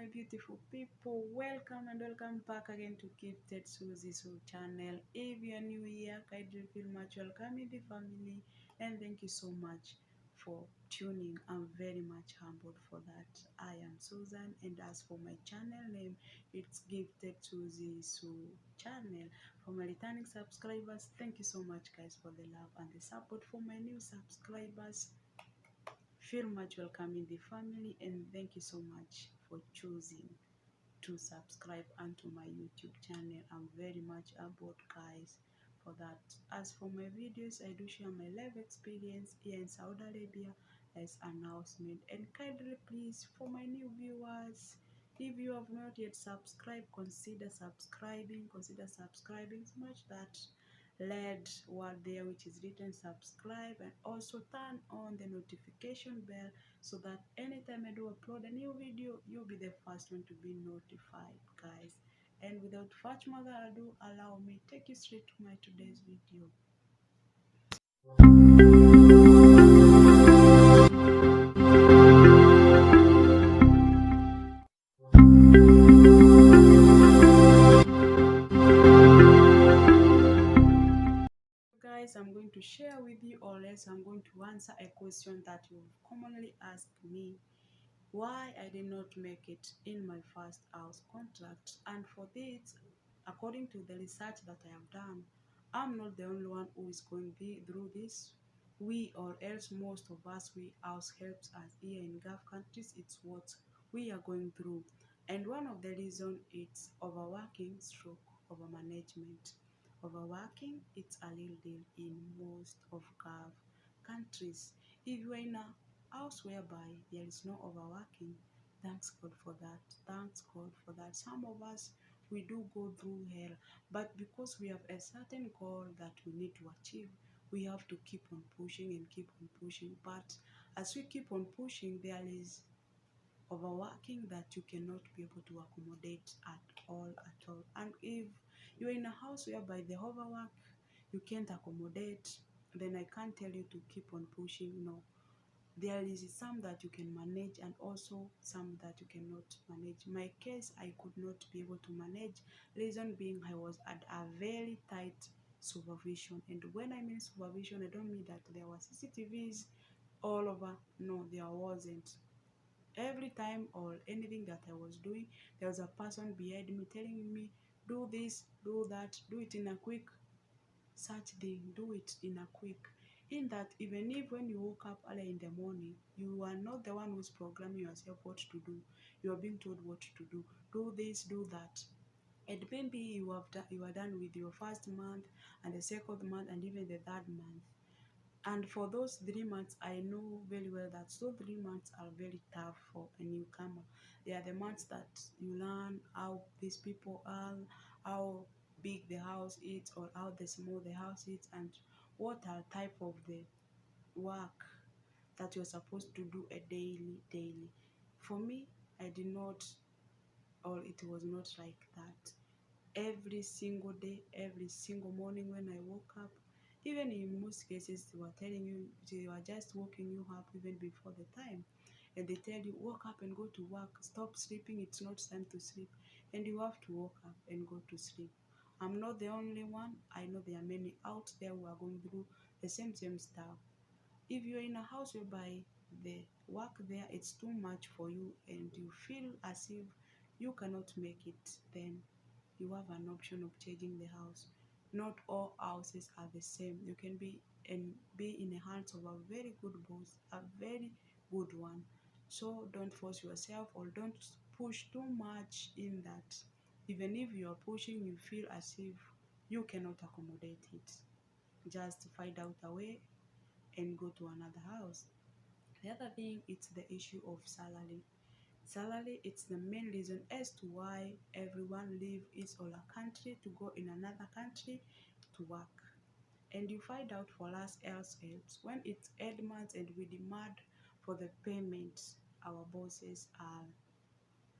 my beautiful people, welcome and welcome back again to Gifted Suzi Suu channel. If you are new here, kindly feel much welcome in the family, and thank you so much for tuning. I'm very much humbled for that. I am Susan, and as for my channel name, it's Gifted Suzi Suu channel. For my returning subscribers, thank you so much guys for the love and the support. For my new subscribers, feel much welcome in the family, and thank you so much for choosing to subscribe onto my YouTube channel. I'm very much about guys for that. As for my videos, I do share my life experience here in Saudi Arabia as announcement. And kindly please, for my new viewers, if you have not yet subscribed, consider subscribing so much that red word there which is written subscribe, and also turn on the notification bell so that anytime I do upload a new video, you'll be the first one to be notified guys. And without much further ado, allow me take you straight to my today's video. Guys, I'm going to share with you, or else I'm going to answer a question that you commonly ask me: why I did not make it in my first house contract. And for this, according to the research that I have done, I'm not the only one who is going through this. We, or else most of us, we house helps us here in Gulf countries, it's what we are going through. And one of the reasons is overworking stroke over management. Overworking, it's a real deal in most of Gulf countries. If you are in a house whereby there is no overworking, thanks God for that. Thanks God for that. Some of us, we do go through hell, but because we have a certain goal that we need to achieve, we have to keep on pushing and keep on pushing. But as we keep on pushing, there is overworking that you cannot be able to accommodate at all. And if you're in a house whereby the overwork you can't accommodate, then I can't tell you to keep on pushing. No, there is some that you can manage and also some that you cannot manage. My case, I could not be able to manage. Reason being, I was at a very tight supervision. And when I mean supervision, I don't mean that there were CCTVs all over. No, there wasn't. Every time or anything that I was doing, there was a person behind me telling me, do this, do that, do it in a quick such thing, do it in a quick. In that, even if when you woke up early in the morning, you are not the one who's programming yourself what to do. You are being told what to do this, do that. And maybe you are done with your first month and the second month and even the third month. And for those 3 months, I know very well that those 3 months are very tough for a newcomer. They are the months that you learn how these people are, how big the house is, or how the small the house is, and what are type of the work that you're supposed to do a daily. For me, I did not, or it was not like that. Every single day, every single morning when I woke up, even in most cases, they were telling you, they were just waking you up even before the time. And they tell you, wake up and go to work, stop sleeping, it's not time to sleep. And you have to wake up and go to sleep. I'm not the only one. I know there are many out there who are going through the same stuff. If you're in a house whereby the work there it's too much for you and you feel as if you cannot make it, then you have an option of changing the house. Not all houses are the same. You can be in the hands of a very good boss, a very good one. So don't force yourself or don't push too much in that. Even if you are pushing, you feel as if you cannot accommodate it. Just find out a way and go to another house. The other thing, it's the issue of salary. Salary, it's the main reason as to why everyone leave his or her country to go in another country to work. And you find out for us else helps when it's 8 months and we demand for the payment, our bosses are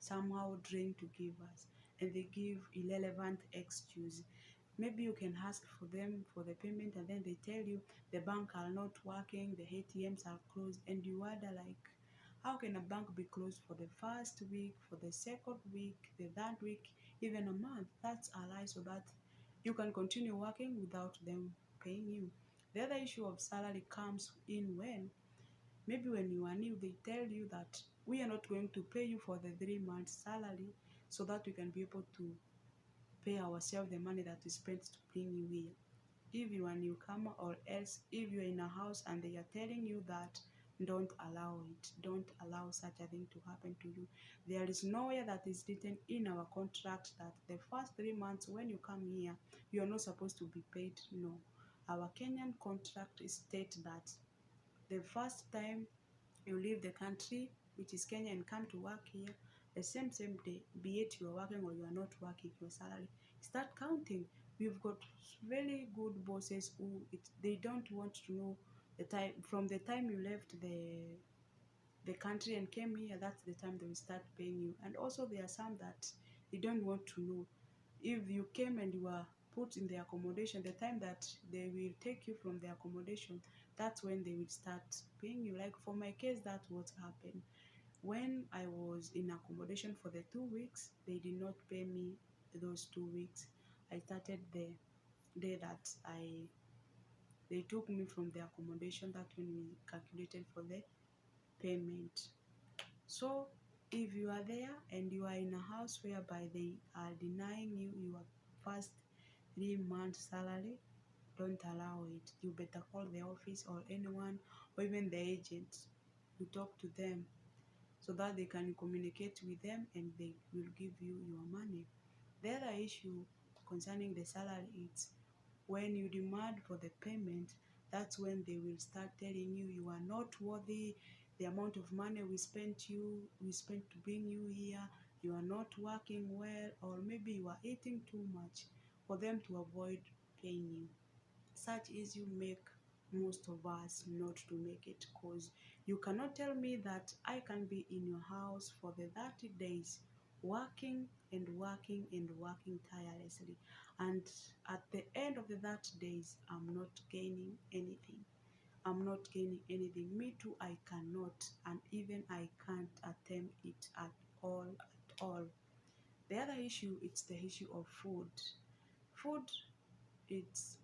somehow drained to give us, and they give irrelevant excuse. Maybe you can ask for them for the payment and then they tell you the bank are not working, the ATMs are closed, and you wonder like, How can a bank be closed for the first week, for the second week, the third week, even a month? That's a lie, so that you can continue working without them paying you. The other issue of salary comes in when maybe when you are new, they tell you that we are not going to pay you for the 3 months salary so that we can be able to pay ourselves the money that we spent to bring you here. If you are a newcomer, or else if you're in a house and they are telling you that, don't allow it, don't allow such a thing to happen to you. There is nowhere that is written in our contract that the first 3 months when you come here you are not supposed to be paid. No, our Kenyan contract states that the first time you leave the country, which is Kenya, and come to work here, the same day, be it you are working or you are not working, your salary start counting. We've got very good bosses who they don't want to know the time from the time you left the country and came here. That's the time they will start paying you. And also there are some that they don't want to know if you came and you are put in the accommodation, the time that they will take you from the accommodation, that's when they will start paying you. Like for my case, that's what happened. When I was in accommodation for the 2 weeks, they did not pay me those 2 weeks. I started the day that I they took me from the accommodation. That when we calculated for the payment. So if you are there and you are in a house whereby they are denying you your first 3 months salary, don't allow it. You better call the office or anyone or even the agent to talk to them so that they can communicate with them and they will give you your money. The other issue concerning the salary is when you demand for the payment, that's when they will start telling you you are not worthy the amount of money we spent to bring you here, you are not working well, or maybe you are eating too much for them to avoid paying you. Such issue make most of us not to make it, because you cannot tell me that I can be in your house for the 30 days working and working and working tirelessly, and at the end of the 30 days I'm not gaining anything. I'm not gaining anything. Me too, I cannot, and even I can't attempt it at all, at all. The other issue is the issue of food. Food, it's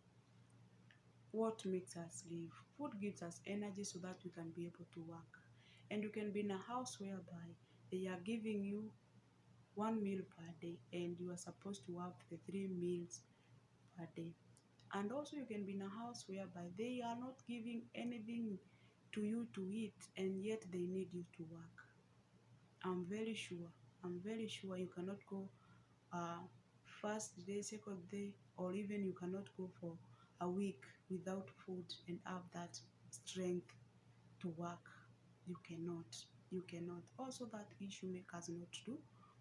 what makes us live. Food gives us energy so that we can be able to work. And you can be in a house whereby they are giving you 1 meal per day and you are supposed to have the 3 meals per day. And also you can be in a house whereby they are not giving anything to you to eat and yet they need you to work. I'm very sure, I'm very sure you cannot go uh, first day, second day, or even you cannot go for a week without food and have that strength to work. You cannot. You cannot. Also, that issue make us not to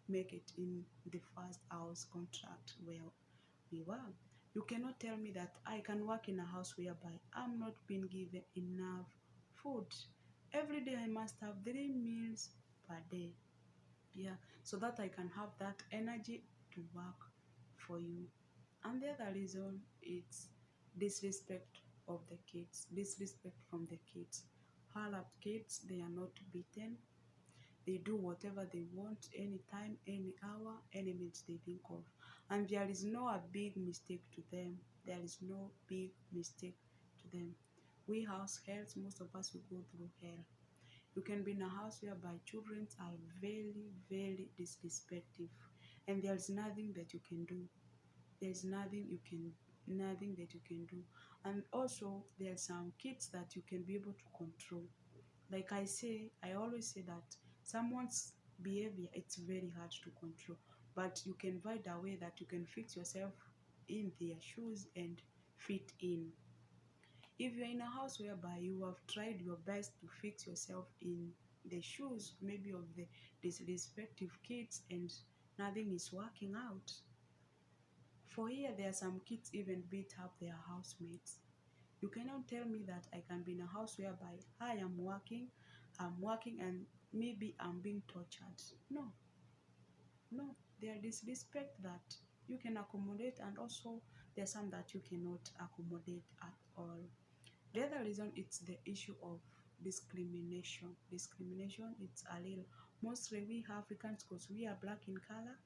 make it in the first house contract where we were. You cannot tell me that I can work in a house whereby I'm not being given enough food. Every day I must have 3 meals per day. Yeah, so that I can have that energy to work for you. And the other reason is disrespect of the kids, disrespect from the kids. Harlot kids, they are not beaten. They do whatever they want, anytime, any hour, any minute they think of. And there is no a big mistake to them. There is no big mistake to them. We house helps, most of us will go through hell. You can be in a house whereby children are very, very disrespectful, and there's nothing that you can do. There's nothing that you can do. And also there's some kids that you can be able to control. Like I always say that someone's behavior it's very hard to control, but you can find a way that you can fix yourself in their shoes and fit in. If you're in a house whereby you have tried your best to fix yourself in the shoes, maybe of the disrespectful kids, and nothing is working out. For here, there are some kids even beat up their housemates. You cannot tell me that I can be in a house whereby I'm working, and maybe I'm being tortured. No, no, there is respect that you can accommodate, and also there's some that you cannot accommodate at all. The other reason it's the issue of discrimination. It's a little, mostly we Africans, because we are black in color,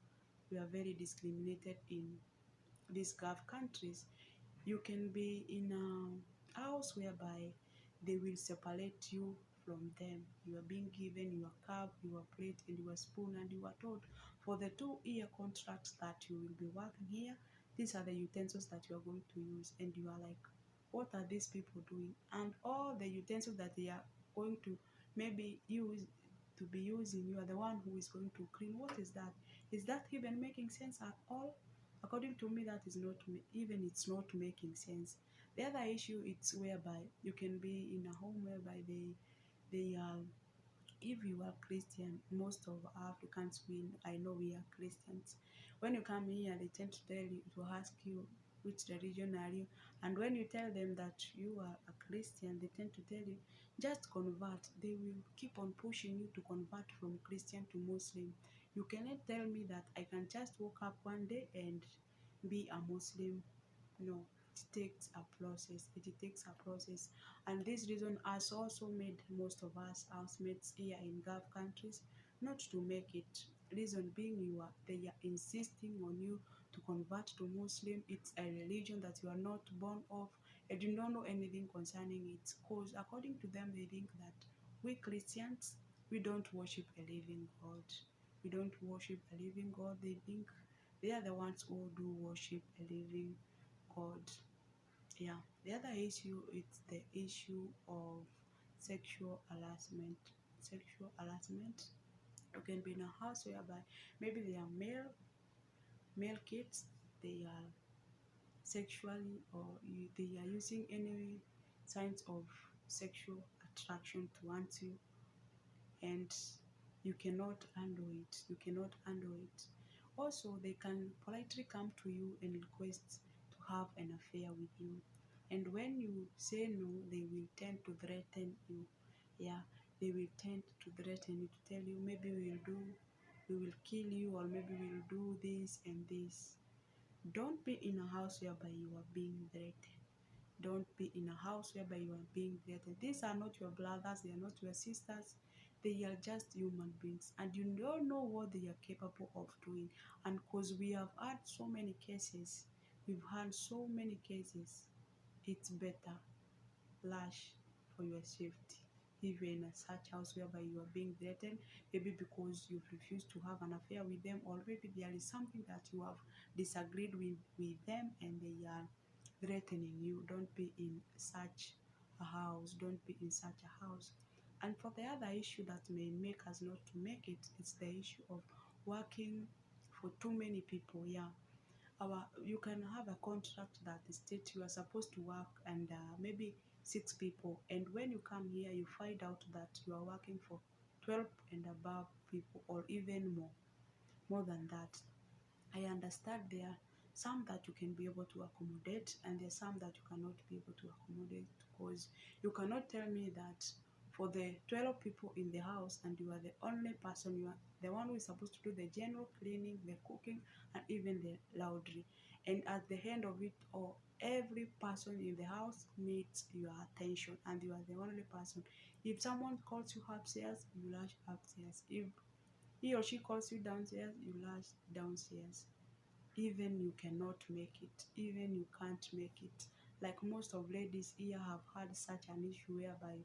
we are very discriminated in these Gulf countries. You can be in a house whereby they will separate you from them. You are being given your cup, your plate, and your spoon, and you are told for the 2 year contract that you will be working here, these are the utensils that you are going to use. And you are like, what are these people doing? And all the utensils that they are going to maybe use to be using, you are the one who is going to clean. What is that? Is that even making sense at all? According to me, that is not even it's not making sense. The other issue it's whereby you can be in a home whereby they are, if you are Christian, most of Africans, we I know we are Christians. When you come here, they tend to tell you to ask you which religion are you, and when you tell them that you are a Christian, they tend to tell you just convert. They will keep on pushing you to convert from Christian to Muslim. You cannot tell me that I can just wake up one day and be a Muslim. No, it takes a process. It takes a process. And this reason has also made most of us housemates here in Gulf countries not to make it. Reason being, they are insisting on you to convert to Muslim. It's a religion that you are not born of and you don't know anything concerning it. Because according to them, they think that we Christians, we don't worship a living God. We don't worship a living God. They think they are the ones who do worship a living God. Yeah. The other issue is the issue of sexual harassment. Sexual harassment. You can be in a house whereby maybe they are male kids, they are sexually or they are using any signs of sexual attraction towards you, and you cannot handle it. You cannot handle it. Also, they can politely come to you and request to have an affair with you. And when you say no, they will tend to threaten you. Yeah, they will tend to threaten you to tell you maybe we will kill you, or maybe we'll do this and this. Don't be in a house whereby you are being threatened. Don't be in a house whereby you are being threatened. These are not your brothers, they are not your sisters. They are just human beings, and you don't know what they are capable of doing. And because we have had so many cases, we've had so many cases, it's better lash for your safety. If you're in a such house whereby you are being threatened, maybe because you've refused to have an affair with them, or maybe there is something that you have disagreed with them and they are threatening you, don't be in such a house. Don't be in such a house. And for the other issue that may make us not to make it, it's the issue of working for too many people. Yeah, you can have a contract that states you are supposed to work and maybe 6 people, and when you come here you find out that you are working for 12 and above people, or even more than that. I understand there are some that you can be able to accommodate, and there's some that you cannot be able to accommodate, because you cannot tell me that for the 12 people in the house and you are the only person, you are the one who is supposed to do the general cleaning, the cooking, and even the laundry. And at the end of it all, every person in the house needs your attention, and you are the only person. If someone calls you upstairs, you rush upstairs. If he or she calls you downstairs, you rush downstairs. Even you cannot make it, even you can't make it. Like most of ladies here have had such an issue whereby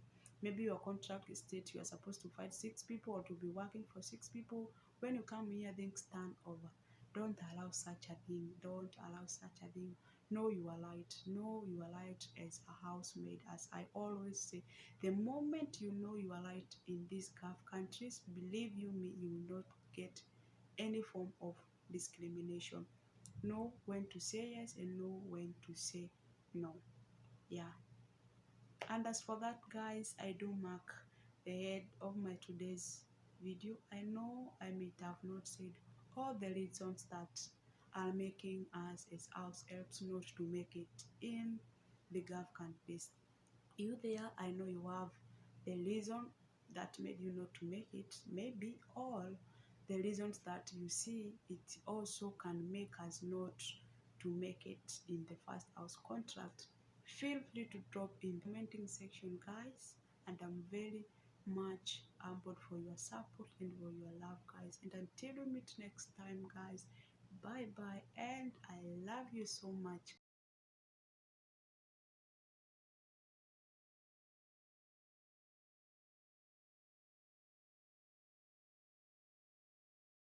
maybe your contract states you are supposed to fight 6 people or to be working for 6 people. When you come here, things turn over. Don't allow such a thing. Don't allow such a thing. Know you are right. Know you are right as a housemaid. As I always say, the moment you know you are right in these Gulf countries, believe you me, you will not get any form of discrimination. Know when to say yes and know when to say no. Yeah. And as for that, guys, I do mark the head of my today's video. I know I may have not said all the reasons that are making us as house helps not to make it in the Gulf countries. You there, I know you have the reason that made you not to make it, maybe all the reasons that you see it also can make us not to make it in the first house contract. Feel free to drop in the commenting section, guys. and I'm very much humbled for your support and for your love, guys. And until we meet next time, guys, bye bye, and I love you so much.